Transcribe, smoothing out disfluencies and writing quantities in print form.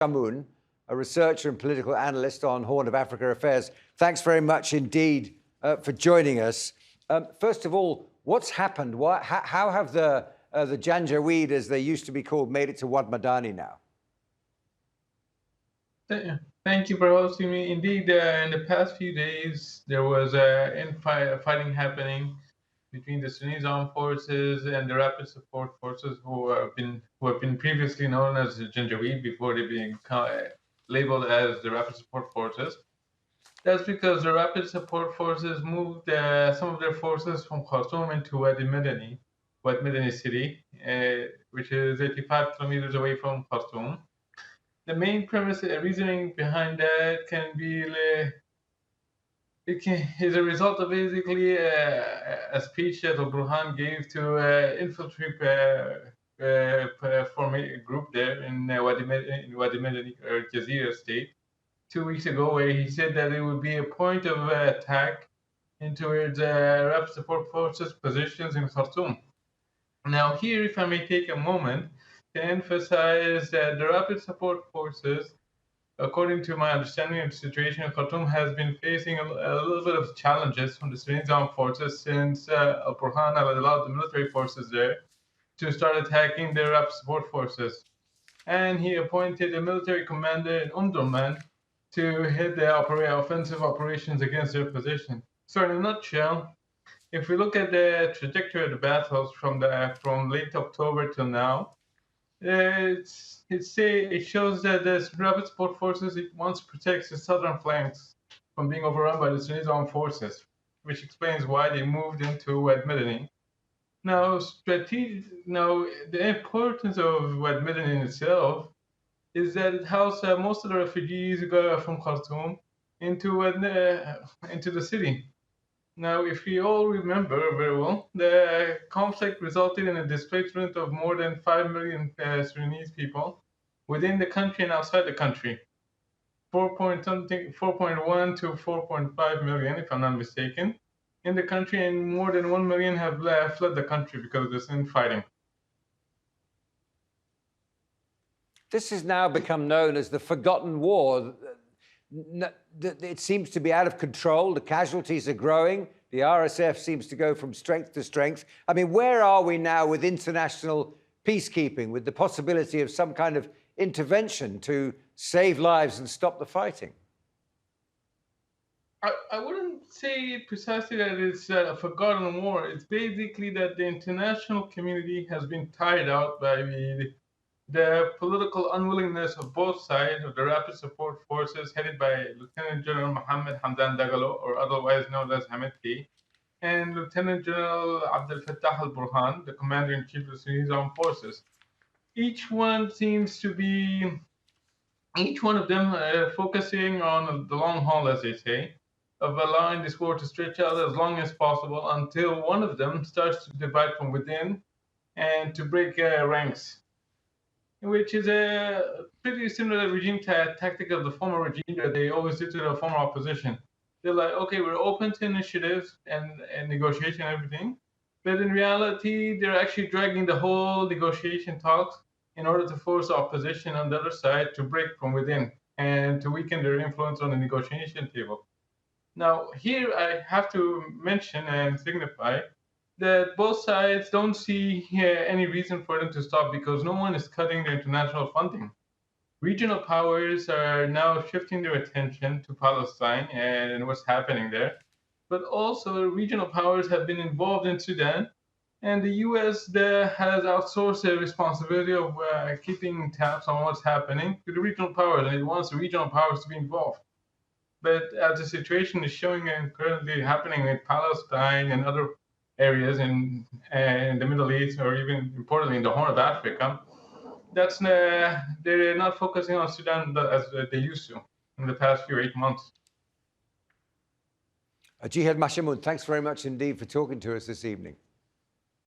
Mashamoun, a researcher and political analyst on Horn of Africa affairs. Thanks very much indeed for joining us. First of all, what's happened? How have the Janjaweed, as they used to be called, made it to Wad Madani now? Thank you for hosting me. Indeed, in the past few days, there was fighting happening between the Sudanese armed forces and the rapid support forces who have been previously known as the Janjaweed before they being labeled as the rapid support forces. That's because the rapid support forces moved some of their forces from Khartoum into Wad Madani city, which is 85 kilometers away from Khartoum. The main premise and reasoning behind that is a result of basically a speech that Burhan gave to infantry group there in Wadi Madani or Jazeera state 2 weeks ago, where he said that it would be a point of attack into rapid support forces positions in Khartoum. Now here, if I may take a moment to emphasize that the rapid support forces, according to my understanding of the situation in Khartoum, has been facing a little bit of challenges from the Sudanese armed forces since Burhan allowed the military forces there to start attacking the rapid support forces. And he appointed a military commander in Omdurman to head the offensive operations against their position. So in a nutshell, if we look at the trajectory of the battles from late October till now, it shows that the rapid support forces wants to protect the southern flanks from being overrun by the Sudanese armed forces, which explains why they moved into Wad Madani. Now, the importance of Wad Madani in itself is that it houses most of the refugees from Khartoum into the city. Now, if we all remember very well, the conflict resulted in a displacement of more than 5 million Sudanese people within the country and outside the country. 4.1 to 4.5 million, if I'm not mistaken, in the country, and more than 1 million have fled the country because of this infighting. This has now become known as the forgotten war. It seems to be out of control. The casualties are growing. The RSF seems to go from strength to strength. I mean, where are we now with international peacekeeping, with the possibility of some kind of intervention to save lives and stop the fighting? I wouldn't say precisely that it's a forgotten war. It's basically that the international community has been tired out by the political unwillingness of both sides of the rapid support forces headed by Lieutenant General Mohammed Hamdan Dagalo, or otherwise known as Hamidti, and Lieutenant General Abdel Fattah al-Burhan, the Commander-in-Chief of the Sudanese Armed Forces. Each one of them focusing on the long haul, as they say, of allowing this war to stretch out as long as possible until one of them starts to divide from within and to break ranks, which is a pretty similar regime tactic of the former regime that they always did to the former opposition. They're like, okay, we're open to initiatives and negotiation and everything, but in reality, they're actually dragging the whole negotiation talks in order to force the opposition on the other side to break from within and to weaken their influence on the negotiation table. Now, here I have to mention and signify that both sides don't see any reason for them to stop because no one is cutting the international funding. Regional powers are now shifting their attention to Palestine and what's happening there, but also regional powers have been involved in Sudan, and the U.S. has outsourced the responsibility of keeping tabs on what's happening to the regional powers, and it wants the regional powers to be involved. But as the situation is showing and currently happening in Palestine and other areas in the Middle East, or even importantly in the Horn of Africa, they're not focusing on Sudan as they used to in the past 8 months. Jihad Mashamoun, thanks very much indeed for talking to us this evening.